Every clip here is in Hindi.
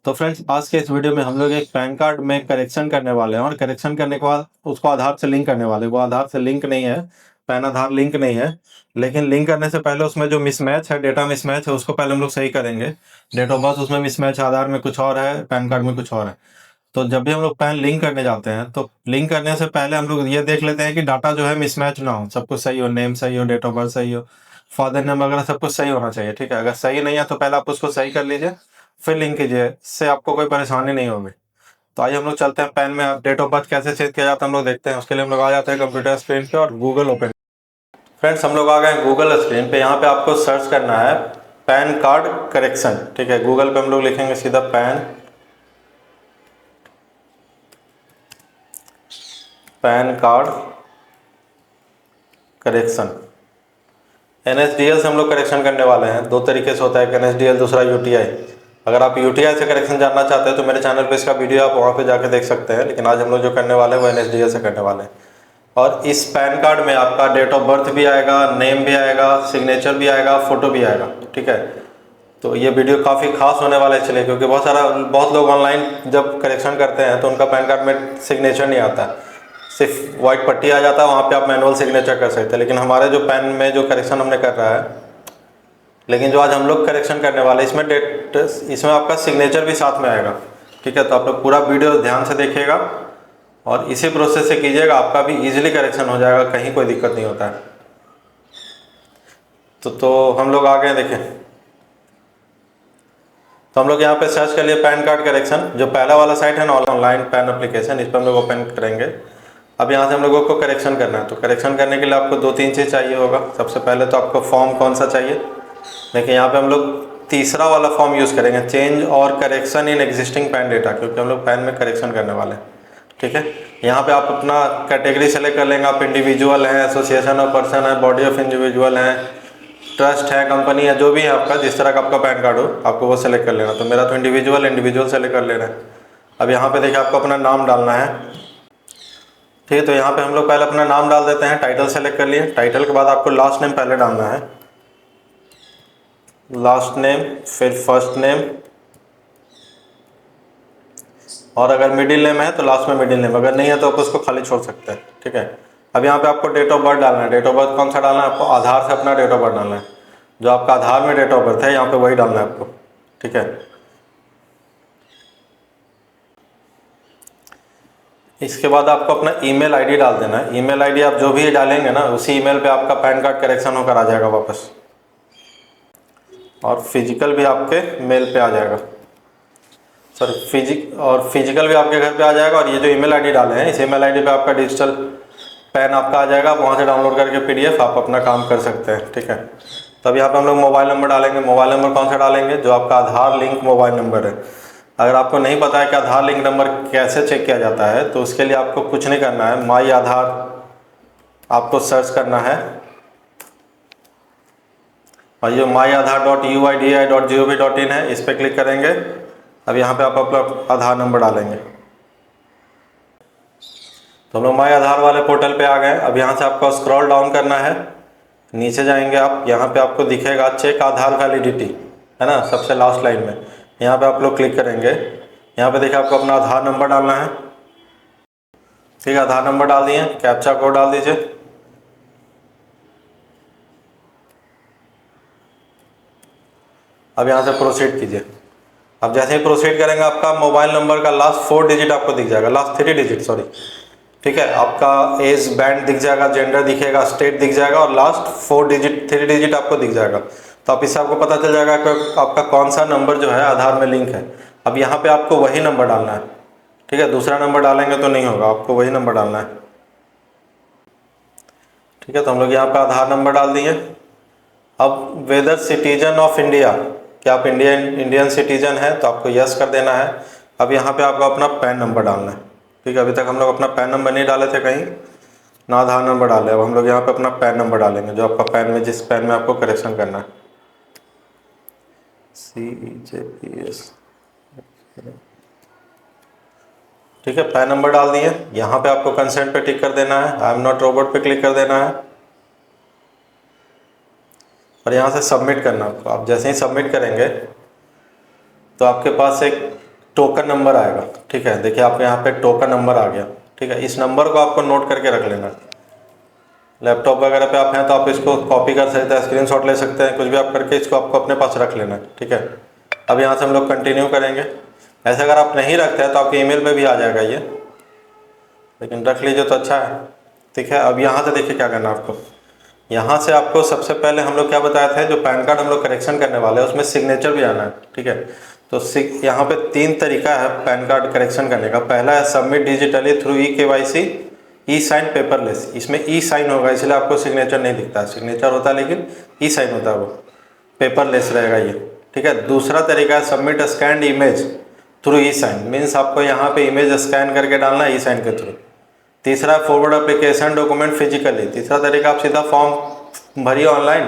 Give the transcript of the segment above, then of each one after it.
तो फ्रेंड्स, आज के इस वीडियो में हम लोग एक पैन कार्ड में करेक्शन करने वाले हैं और करेक्शन करने के बाद उसको आधार से लिंक करने वाले हैं। वो आधार से लिंक नहीं है, पैन आधार लिंक नहीं है, लेकिन लिंक करने से पहले उसमें जो मिसमैच है, डेटा मिसमैच है, उसको पहले हम लोग सही करेंगे। डेट ऑफ बर्थ उसमें मिसमैच, आधार में कुछ और है, पैन कार्ड में कुछ और है। तो जब भी हम लोग पैन लिंक करने जाते हैं तो लिंक करने से पहले हम लोग ये देख लेते हैं कि डाटा जो है मिसमैच ना हो, सब कुछ सही हो, नेम सही हो, डेट ऑफ बर्थ सही हो, फादर नेम वगैरह सब कुछ सही होना चाहिए। ठीक है, अगर सही नहीं है तो पहले आप उसको सही कर लीजिए, फिर लिंक कीजिए, इससे आपको कोई परेशानी नहीं होगी। तो आइए हम लोग चलते हैं, पैन में डेट ऑफ बर्थ कैसे चेंज किया जाता है हम लोग देखते हैं। उसके लिए हम लोग आ जाते हैं कंप्यूटर स्क्रीन पे और गूगल ओपन। फ्रेंड्स, हम लोग आ गए हैं गूगल स्क्रीन पे। यहाँ पे आपको सर्च करना है पैन कार्ड करेक्शन। ठीक है, गूगल पे हम लोग लिखेंगे सीधा पैन कार्ड करेक्शन। NSDL से हम लोग करेक्शन करने वाले हैं। दो तरीके से होता है, एक NSDL, दूसरा UTI। अगर आप UTI से करेक्शन जानना चाहते हैं तो मेरे चैनल पे इसका वीडियो आप वहाँ पे जाके देख सकते हैं, लेकिन आज हम लोग जो करने वाले हैं वो NSDL से करने वाले हैं। और इस पैन कार्ड में आपका डेट ऑफ बर्थ भी आएगा, नेम भी आएगा, सिग्नेचर भी आएगा, फोटो भी आएगा। ठीक है, तो ये वीडियो काफ़ी खास होने वाला है इसलिए, क्योंकि बहुत लोग ऑनलाइन जब करेक्शन करते हैं तो उनका पैन कार्ड में सिग्नेचर नहीं आता, सिर्फ वाइट पट्टी आ जाता है, वहाँ पे आप मैनुअल सिग्नेचर कर सकते हैं। लेकिन हमारे जो पैन में जो करेक्शन हमने कर रहा है, लेकिन जो आज हम लोग करेक्शन करने वाले हैं इसमें आपका सिग्नेचर भी साथ में आएगा। ठीक है, तो आप लोग पूरा वीडियो ध्यान से देखिएगा और इसी प्रोसेस से कीजिएगा, आपका भी इजीली करेक्शन हो जाएगा, कहीं कोई दिक्कत नहीं होता है। तो हम लोग आ गए, देखें। तो हम लोग यहाँ पे सर्च कर लिए पैन कार्ड करेक्शन। जो पहला वाला साइट है ना, ऑनलाइन पैन एप्लीकेशन, इस पर हम लोग ओपन करेंगे। अब यहाँ से हम लोगों को करेक्शन करना है। तो करेक्शन करने के लिए आपको 2-3 चीज़ चाहिए होगा। सबसे पहले तो आपको फॉर्म कौन सा चाहिए, देखिए यहाँ पे हम लोग तीसरा वाला फॉर्म यूज़ करेंगे, चेंज और correction in existing pan data, क्योंकि हम लोग पैन में करेक्शन करने वाले हैं। ठीक है, यहाँ पे आप अपना कैटेगरी सेलेक्ट कर लेंगे। आप इंडिविजुअल हैं, एसोसिएशन ऑफ पर्सन है, बॉडी ऑफ इंडिविजुअल हैं, ट्रस्ट है, कंपनी है, जो भी है आपका, जिस तरह का आपका पैन कार्ड हो आपको वो सेलेक्ट कर लेना। तो मेरा तो इंडिविजुअल सेलेक्ट कर लेना है। अब यहाँ पे देखिए आपको अपना नाम डालना है। ठीक है, तो यहाँ पे हम लोग पहले अपना नाम डाल देते हैं। टाइटल सेलेक्ट कर लिए। टाइटल के बाद आपको लास्ट नेम पहले डालना है, लास्ट नेम, फिर फर्स्ट नेम, और अगर मिडिल नेम है तो लास्ट में मिडिल नेम, अगर नहीं है तो आप उसको खाली छोड़ सकते हैं। ठीक है, अब यहाँ पे आपको डेट ऑफ बर्थ डालना है। डेट ऑफ बर्थ कौन सा डालना है आपको, आधार से अपना डेट ऑफ बर्थ डालना है। जो आपका आधार में डेट ऑफ बर्थ है यहाँ पे वही डालना है आपको। ठीक है, इसके बाद आपको अपना ईमेल आईडी डाल देना है। ईमेल आईडी आप जो भी डालेंगे ना, उसी ईमेल पे आपका पैन कार्ड करेक्शन होकर आ जाएगा वापस, और फिजिकल भी आपके मेल पे आ जाएगा। फिजिकल भी आपके घर पे आ जाएगा। और ये जो ईमेल आईडी डाले हैं, इस ईमेल आईडी पे आपका डिजिटल पैन आपका आ जाएगा। आप वहाँ से डाउनलोड करके PDF आप अपना काम कर सकते हैं। ठीक है, तब यहाँ पे हम लोग मोबाइल नंबर डालेंगे। मोबाइल नंबर कौन सा डालेंगे, जो आपका आधार लिंक मोबाइल नंबर है। अगर आपको नहीं पता है कि आधार लिंक नंबर कैसे चेक किया जाता है, तो उसके लिए आपको कुछ नहीं करना है, माई आधार आपको सर्च करना है, और ये myAadhar.uidi.gov.in है, इस पर क्लिक करेंगे। अब यहाँ पे आप अपना आधार नंबर डालेंगे। तो हम लोग माई आधार वाले पोर्टल पे आ गए। अब यहाँ से आपको स्क्रॉल डाउन करना है, नीचे जाएंगे आप, यहाँ पे आपको दिखेगा चेक आधार वैलिडिटी, है ना, सबसे लास्ट लाइन में। यहाँ पे आप लोग क्लिक करेंगे। यहाँ पे देखिए आपको अपना आधार नंबर डालना है। ठीक है, आधार नंबर डाल दिए, कैप्चा कोड डाल दीजिए। अब यहाँ से प्रोसीड कीजिए। अब जैसे ही प्रोसीड करेंगे, आपका मोबाइल नंबर का लास्ट 4 डिजिट आपको दिख जाएगा, लास्ट 3 डिजिट सॉरी। ठीक है, आपका एज बैंड दिख जाएगा, जेंडर दिखेगा, स्टेट दिख जाएगा, और लास्ट 3 डिजिट आपको दिख जाएगा। तो आप इससे आपको पता चल जाएगा कि आपका कौन सा नंबर जो है आधार में लिंक है। अब यहाँ पे आपको वही नंबर डालना है। ठीक है, दूसरा नंबर डालेंगे तो नहीं होगा, आपको वही नंबर डालना है। ठीक है, तो हम लोग यहाँ पे आधार नंबर डाल दिए। अब वेदर सिटीजन ऑफ इंडिया, क्या आप इंडियन सिटीजन है, तो आपको यस कर देना है। अब यहाँ पे आपको अपना पैन नंबर डालना है। ठीक है, अभी तक हम लोग अपना पैन नंबर नहीं डाले थे कहीं, ना आधार नंबर डाले। अब हम लोग यहाँ पे अपना पैन नंबर डालेंगे, जो आपका पैन में, जिस पैन में आपको करेक्शन करना है, CEJPS। ठीक है, पैन नंबर डाल दिए। यहाँ पे आपको कंसेंट पे टिक कर देना है, आई एम नॉट रोबोट पे क्लिक कर देना है, और यहाँ से सबमिट करना आपको। आप जैसे ही सबमिट करेंगे तो आपके पास एक टोकन नंबर आएगा। ठीक है, देखिए आपके यहाँ पे टोकन नंबर आ गया। ठीक है, इस नंबर को आपको नोट करके रख लेना। लैपटॉप वगैरह पे आप हैं तो आप इसको कॉपी कर सकते हैं, स्क्रीनशॉट ले सकते हैं, कुछ भी आप करके इसको आपको अपने पास रख लेना है। ठीक है, अब यहाँ से हम लोग कंटिन्यू करेंगे। ऐसे अगर आप नहीं रखते हैं तो आपके ईमेल पे भी आ जाएगा ये, लेकिन रख लीजिए तो अच्छा है। ठीक है, अब यहाँ से देखिए क्या करना है आपको। यहाँ से आपको सबसे पहले हम लोग क्या बताए थे, जो पैन कार्ड हम लोग करेक्शन करने वाले हैं उसमें सिग्नेचर भी आना है। ठीक है, तो यहाँ पे 3 तरीका है पैन कार्ड करेक्शन करने का। पहला है सबमिट डिजिटली थ्रू KYC ई साइन पेपरलेस। इसमें ई साइन होगा इसलिए आपको सिग्नेचर नहीं दिखता है, सिग्नेचर होता है लेकिन ई साइन होता है, वो पेपरलेस रहेगा ये। ठीक है, दूसरा तरीका है सबमिट स्कैंड इमेज थ्रू ई साइन, मीन्स आपको यहाँ पे इमेज स्कैन करके डालना है ई साइन के थ्रू। तीसरा फॉरवर्ड एप्लीकेशन डॉक्यूमेंट फिजिकली, तीसरा तरीका आप सीधा फॉर्म भरिए ऑनलाइन,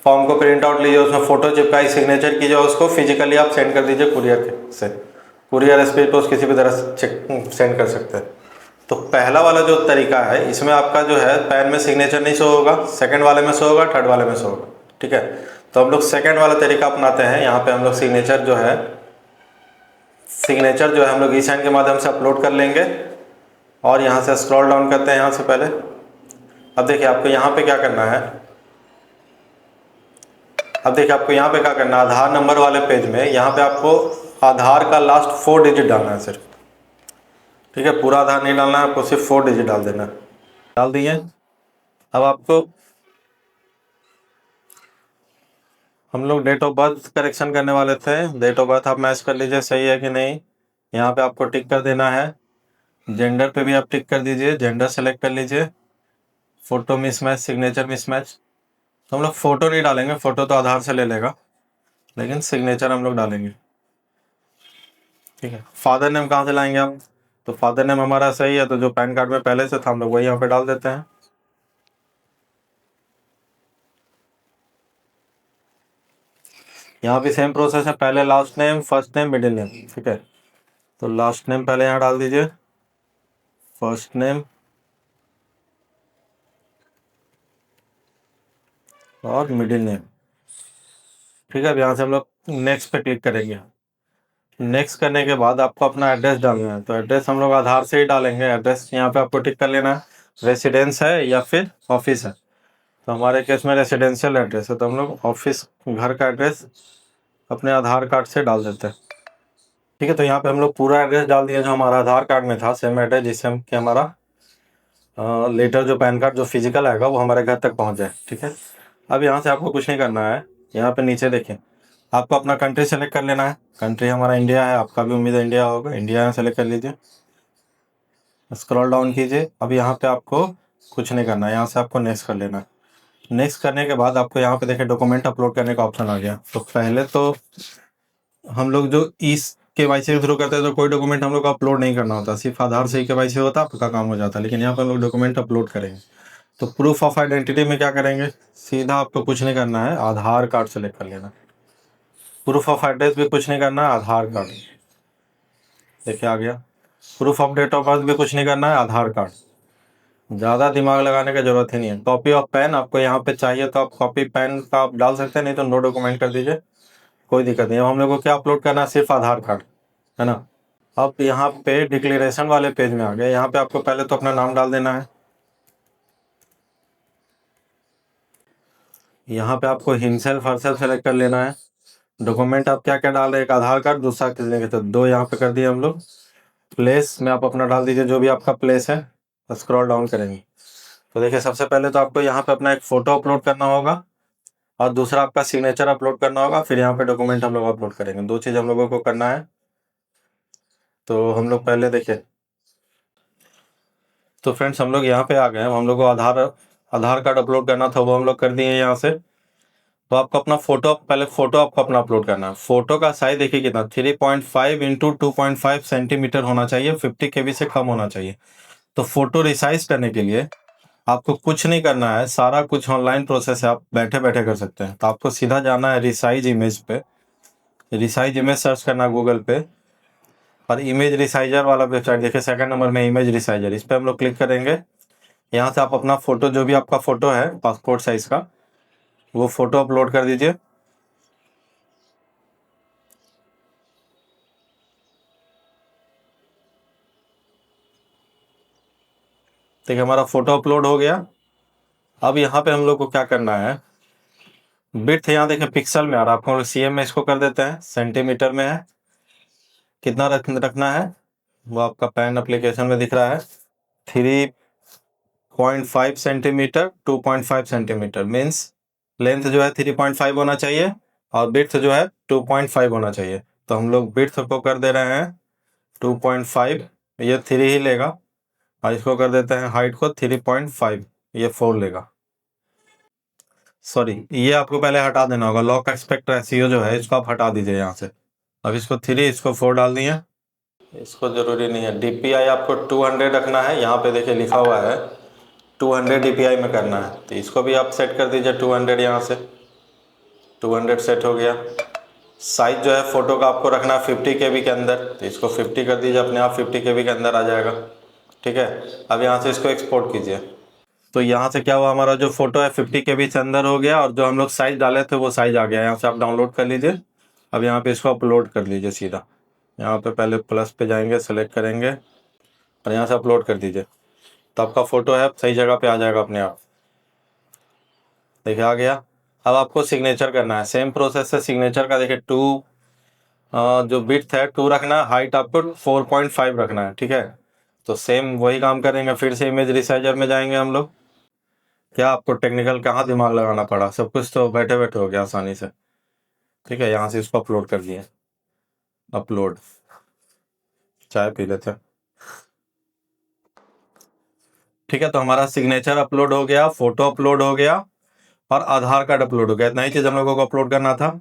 फॉर्म को प्रिंट आउट लीजिए, उसमें फ़ोटो चिपकाई, सिग्नेचर कीजिए, उसको फिजिकली आप सेंड कर दीजिए कुरियर से। कुरियर स्पीड पोस्ट किसी भी तरह सेंड कर सकते हैं। तो पहला वाला जो तरीका है इसमें आपका जो है पैन में सिग्नेचर नहीं शो होगा, सेकंड वाले में शो होगा, थर्ड वाले में शो होगा। ठीक है, तो हम लोग सेकंड वाला तरीका अपनाते हैं। यहाँ पे हम लोग सिग्नेचर जो है हम लोग ई साइन के माध्यम से अपलोड कर लेंगे और यहाँ से स्क्रॉल डाउन करते हैं यहाँ से पहले। अब देखिए आपको यहाँ पे क्या करना है, आधार नंबर वाले पेज में यहाँ पे आपको आधार का लास्ट 4 डिजिट डालना है सिर्फ। ठीक है, पूरा आधार नहीं डालना है आपको, सिर्फ 4 डिजिट डाल देना है। डाल दिए। अब आपको हम लोग डेट ऑफ बर्थ करेक्शन करने वाले थे। डेट ऑफ बर्थ आप मैच कर लीजिए सही है कि नहीं, यहाँ पे आपको टिक कर देना है। जेंडर पे भी आप टिक कर दीजिए, जेंडर सेलेक्ट कर लीजिए। फोटो मिसमैच, सिग्नेचर मिसमैच, तो हम लोग फोटो नहीं डालेंगे, फोटो तो आधार से ले लेगा, लेकिन सिग्नेचर हम लोग डालेंगे। ठीक है, फादर नेम कहाँ से लाएंगे हम, तो फादर नेम हमारा सही है तो जो पैन कार्ड में पहले से था हम लोग वही यहाँ पे डाल देते हैं। यहाँ भी सेम प्रोसेस है, पहले last name, first name, middle name. ठीक है, तो लास्ट नेम पहले यहाँ डाल दीजिए, फर्स्ट नेम और मिडिल नेम। ठीक है, अब यहाँ से हम लोग नेक्स्ट पे क्लिक करेंगे। नेक्स्ट करने के बाद आपको अपना एड्रेस डालना है, तो एड्रेस हम लोग आधार से ही डालेंगे। एड्रेस यहाँ पे आपको टिक कर लेना है, रेसिडेंस है या फिर ऑफिस है। तो हमारे केस में रेसिडेंशियल एड्रेस है, तो हम लोग ऑफिस घर का एड्रेस अपने आधार कार्ड से डाल देते हैं। ठीक है, तो यहाँ पे हम लोग पूरा एड्रेस डाल दिया जो हमारा आधार कार्ड में था, सेम एड्रेस जिससे हम कि हमारा लेटर जो पैन कार्ड जो फिजिकल आएगा वो हमारे घर तक पहुँच जाए। ठीक है, अब यहाँ से आपको कुछ नहीं करना है। यहाँ पे नीचे देखें, आपको अपना कंट्री सेलेक्ट कर लेना है। कंट्री हमारा इंडिया है, आपका भी उम्मीद है इंडिया होगा, इंडिया यहाँ सेलेक्ट कर लीजिए, स्क्रॉल डाउन कीजिए। अब यहाँ पे आपको कुछ नहीं करना है, यहाँ से आपको नेक्स्ट कर लेना है। नेक्स्ट करने के बाद आपको यहाँ पे देखिए डॉक्यूमेंट अपलोड करने का ऑप्शन आ गया। तो पहले तो हम लोग जो इस KYC के थ्रू करते हैं तो कोई डॉक्यूमेंट हम लोग को अपलोड नहीं करना होता, सिर्फ आधार से ही KYC होता, आपका काम हो जाता है। लेकिन यहाँ पर हम लोग डॉक्यूमेंट अपलोड करेंगे। तो प्रूफ ऑफ आइडेंटिटी में क्या करेंगे, सीधा आपको कुछ नहीं करना है, आधार कार्ड सेलेक्ट कर लेना। प्रूफ ऑफ एड्रेस भी कुछ नहीं करना है, आधार कार्ड देखिए आ गया। Proof of date of birth भी कुछ नहीं करना है, आधार कार्ड। ज़्यादा दिमाग लगाने की जरूरत ही नहीं है। कॉपी ऑफ पेन आपको यहाँ पे चाहिए तो आप कॉपी पेन का आप डाल सकते हैं, नहीं तो नो डॉक्यूमेंट कर दीजिए, कोई दिक्कत नहीं है। हम लोग को क्या अपलोड करना है, सिर्फ आधार कार्ड है ना। अब यहाँ पे डिक्लेरेशन वाले पेज में आ गए। यहाँ पे आपको पहले तो अपना नाम डाल देना है। यहाँ पे आपको हिमसेल्फ हरसेल्फ सेलेक्ट कर लेना है। डॉक्यूमेंट आप क्या क्या डाल रहे हैं, एक आधार कार्ड, दूसरा किसने के तो 2 यहाँ पे कर दिए हम लोग। प्लेस में आप अपना डाल दीजिए जो भी आपका प्लेस है, स्क्रॉल डाउन करेंगे तो देखिए सबसे पहले तो आपको यहाँ पे अपना एक फ़ोटो अपलोड करना होगा और दूसरा आपका सिग्नेचर अपलोड करना होगा। फिर यहाँ पे डॉक्यूमेंट हम लोग अपलोड करेंगे, 2 चीज़ हम लोगों को करना है। तो हम लोग पहले देखिए, तो फ्रेंड्स हम लोग यहाँ पे आ गए हैं। हम लोग को आधार कार्ड अपलोड करना था, वो हम लोग कर दिए यहाँ से। तो आपको अपना पहले फ़ोटो आपको अपना अपलोड करना है। फ़ोटो का साइज देखिए कितना 3.5 इंटू 2.5 सेंटीमीटर होना चाहिए, 50 KB से कम होना चाहिए। तो फ़ोटो रिसाइज करने के लिए आपको कुछ नहीं करना है, सारा कुछ ऑनलाइन प्रोसेस है, आप बैठे बैठे कर सकते हैं। तो आपको सीधा जाना है रिसाइज इमेज पे, रिसाइज इमेज सर्च करना गूगल पे और इमेज रिसाइजर वाला वेबसाइट देखिए सेकंड नंबर में इमेज रिसाइजर, इस पर हम लोग क्लिक करेंगे। यहाँ से आप अपना फ़ोटो जो भी आपका फ़ोटो है पासपोर्ट साइज़ का वो फ़ोटो अपलोड कर दीजिए। देखिए हमारा फोटो अपलोड हो गया। अब यहाँ पे हम लोग को क्या करना है, विड्थ यहाँ देखिए पिक्सल में आ रहा है, आपको सीएम में इसको कर देते हैं, सेंटीमीटर में है, कितना रखना है वो आपका पैन एप्लीकेशन में दिख रहा है, 3.5 सेंटीमीटर 2.5 सेंटीमीटर, मीन्स लेंथ जो है 3.5 होना चाहिए और विड्थ जो है 2.5 होना चाहिए। तो हम लोग विड्थ को कर दे रहे हैं 2.5, ये 3 ही लेगा, और इसको कर देते हैं हाइट को 3.5, ये 4 लेगा। सॉरी, ये आपको पहले हटा देना होगा, लॉक एस्पेक्ट रेशियो जो है इसको आप हटा दीजिए यहाँ से। अब इसको 3, इसको 4 डाल दिए, इसको ज़रूरी नहीं है। DPI आपको 200 रखना है, यहाँ पे देखिए लिखा हुआ है 200 DPI में करना है, तो इसको भी आप सेट कर दीजिए 200, यहाँ से 200 सेट हो गया। साइज जो है फ़ोटो का आपको रखना है 50 KB के अंदर, तो इसको 50 कर दीजिए, अपने आप 50 KB के अंदर आ जाएगा। ठीक है, अब यहाँ से इसको एक्सपोर्ट कीजिए। तो यहाँ से क्या हुआ, हमारा जो फोटो है 50 KB से अंदर हो गया, और जो हम लोग साइज डाले थे वो साइज आ गया। यहाँ से आप डाउनलोड कर लीजिए। अब यहाँ पे इसको अपलोड कर लीजिए सीधा, यहाँ पे पहले प्लस पे जाएंगे, सेलेक्ट करेंगे और यहाँ से अपलोड कर दीजिए, तो आपका फ़ोटो है सही जगह पे आ जाएगा अपने आप। देखिए आ गया। अब आपको सिग्नेचर करना है, सेम प्रोसेस से सिग्नेचर का देखिए 2 जो विड्थ है 2 रखना है, हाइट आपको 4.5 रखना है। ठीक है, तो सेम वही काम करेंगे, फिर से इमेज रिसाइजर में जाएंगे हम लोग। क्या आपको टेक्निकल कहाँ दिमाग लगाना पड़ा, सब कुछ तो बैठे बैठे हो गया आसानी से। ठीक है, यहाँ से इसको अपलोड कर दिए, अपलोड, चाय पी लेते हैं। ठीक है, तो हमारा सिग्नेचर अपलोड हो गया, फोटो अपलोड हो गया और आधार कार्ड अपलोड हो गया। इतना ही चीज़ हम लोगों को अपलोड करना था।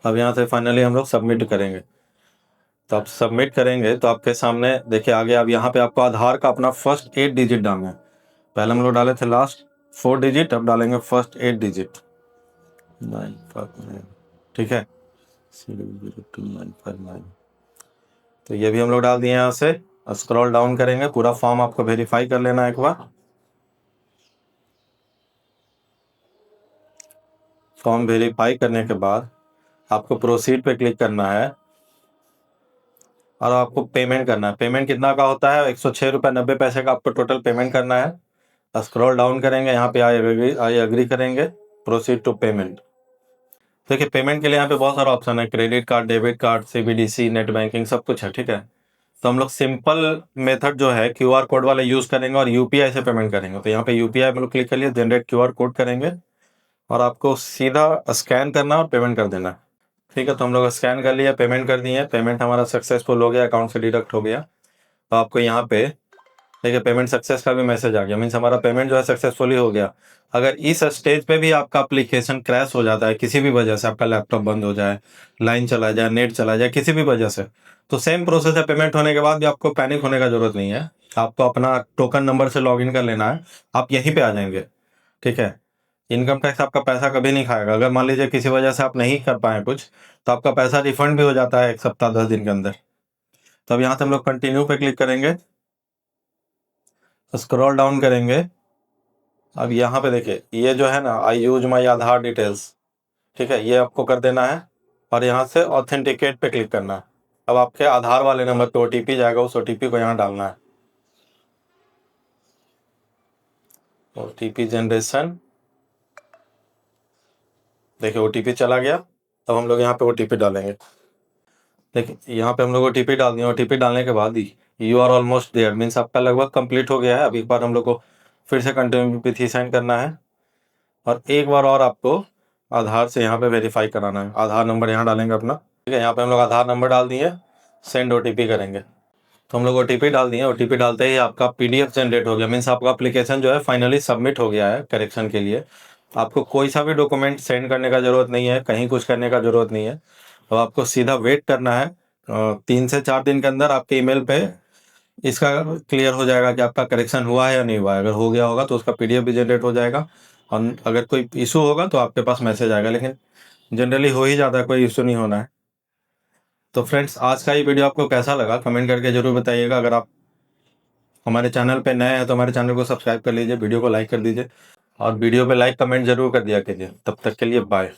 अब यहाँ से फाइनली हम लोग सबमिट करेंगे। तो आप सबमिट करेंगे तो आपके सामने देखिए आ गया। अब यहाँ पे आपको आधार का अपना फर्स्ट 8 डिजिट डालना है। पहले हम लोग डाले थे लास्ट 4 डिजिट, अब डालेंगे फर्स्ट 8 डिजिट 959। ठीक है, 00259। तो ये भी हम लोग डाल दिए। यहाँ से स्क्रॉल डाउन करेंगे, पूरा फॉर्म आपको वेरीफाई कर लेना है एक बार। फॉर्म वेरीफाई करने के बाद आपको प्रोसीड पे क्लिक करना है और आपको पेमेंट करना है। पेमेंट कितना का होता है, 106 रुपये 90 पैसे का आपको टोटल पेमेंट करना है। स्क्रॉल डाउन करेंगे, यहाँ पे आई एग्री करेंगे, प्रोसीड टू पेमेंट। देखिए पेमेंट के लिए यहाँ पे बहुत सारा ऑप्शन है, credit card, debit card, CBDC, net banking, सब कुछ है। ठीक है, तो हम लोग सिंपल मेथड जो है QR कोड वाले यूज़ करेंगे और UPI से पेमेंट करेंगे। तो यहाँ पे UPI में लोग क्लिक करिए, जनरेट QR कोड करेंगे और आपको सीधा स्कैन करना और पेमेंट कर देना। ठीक है, तो हम लोग स्कैन कर लिया, पेमेंट कर दिए, पेमेंट हमारा सक्सेसफुल हो गया, अकाउंट से डिडक्ट हो गया। तो आपको यहाँ पे देखिए पेमेंट सक्सेस का भी मैसेज आ गया, मीन्स हमारा पेमेंट जो है सक्सेसफुली हो गया। अगर इस स्टेज पे भी आपका एप्लीकेशन क्रैश हो जाता है किसी भी वजह से, आपका लैपटॉप बंद हो जाए, लाइन चला जाए, नेट चला जाए, किसी भी वजह से, तो सेम प्रोसेस है। पेमेंट होने के बाद भी आपको पैनिक होने का जरूरत नहीं है। आपको अपना टोकन नंबर से लॉगिन कर लेना है, आप यहीं पे आ जाएंगे। ठीक है, इनकम टैक्स आपका पैसा कभी नहीं खाएगा। अगर मान लीजिए किसी वजह से आप नहीं कर पाए कुछ, तो आपका पैसा रिफंड भी हो जाता है 1 सप्ताह 10 दिन के अंदर। तो अब यहाँ से हम लोग कंटिन्यू पे क्लिक करेंगे, स्क्रॉल डाउन करेंगे। अब यहाँ पे देखिए ये जो है ना, आई यूज माई आधार डिटेल्स, ठीक है, ये आपको कर देना है और यहाँ से ऑथेंटिकेट पे क्लिक करना है। अब आपके आधार वाले नंबर पे OTP जाएगा, उस OTP को यहाँ डालना है। OTP जनरेशन, देखिए OTP चला गया। अब हम लोग यहाँ पे OTP डालेंगे। देखिए यहाँ पे हम लोग OTP डाल दिए। OTP डालने के बाद ही you are almost there, means आपका लगभग कंप्लीट हो गया है। अब एक बार हम लोग को फिर से कंटिन्यू विथ ही साइन करना है और एक बार और आपको आधार से यहाँ पे वेरीफाई कराना है। आधार नंबर यहाँ डालेंगे अपना। ठीक है, यहाँ पे हम लोग आधार नंबर डाल दिए, सेंड OTP करेंगे। तो हम लोग OTP डाल दिए। OTP डालते ही आपका PDF जनरेट हो गया, मीन्स आपका एप्लीकेशन जो है फाइनली सबमिट हो गया है करेक्शन के लिए। आपको कोई सा भी डॉक्यूमेंट सेंड करने का ज़रूरत नहीं है, कहीं कुछ करने का ज़रूरत नहीं है। अब आपको सीधा वेट करना है, 3 से 4 दिन के अंदर आपके ईमेल पे इसका क्लियर हो जाएगा कि आपका करेक्शन हुआ है या नहीं हुआ है। अगर हो गया होगा तो उसका PDF भी जनरेट हो जाएगा, और अगर कोई इशू होगा तो आपके पास मैसेज आएगा, लेकिन जनरली हो ही जाता है, कोई इशू नहीं होना है। तो फ्रेंड्स, आज का ये वीडियो आपको कैसा लगा कमेंट करके ज़रूर बताइएगा। अगर आप हमारे चैनल पे नए हैं तो हमारे चैनल को सब्सक्राइब कर लीजिए, वीडियो को लाइक कर दीजिए और वीडियो पे लाइक कमेंट जरूर कर दिया कीजिए। तब तक के लिए बाय।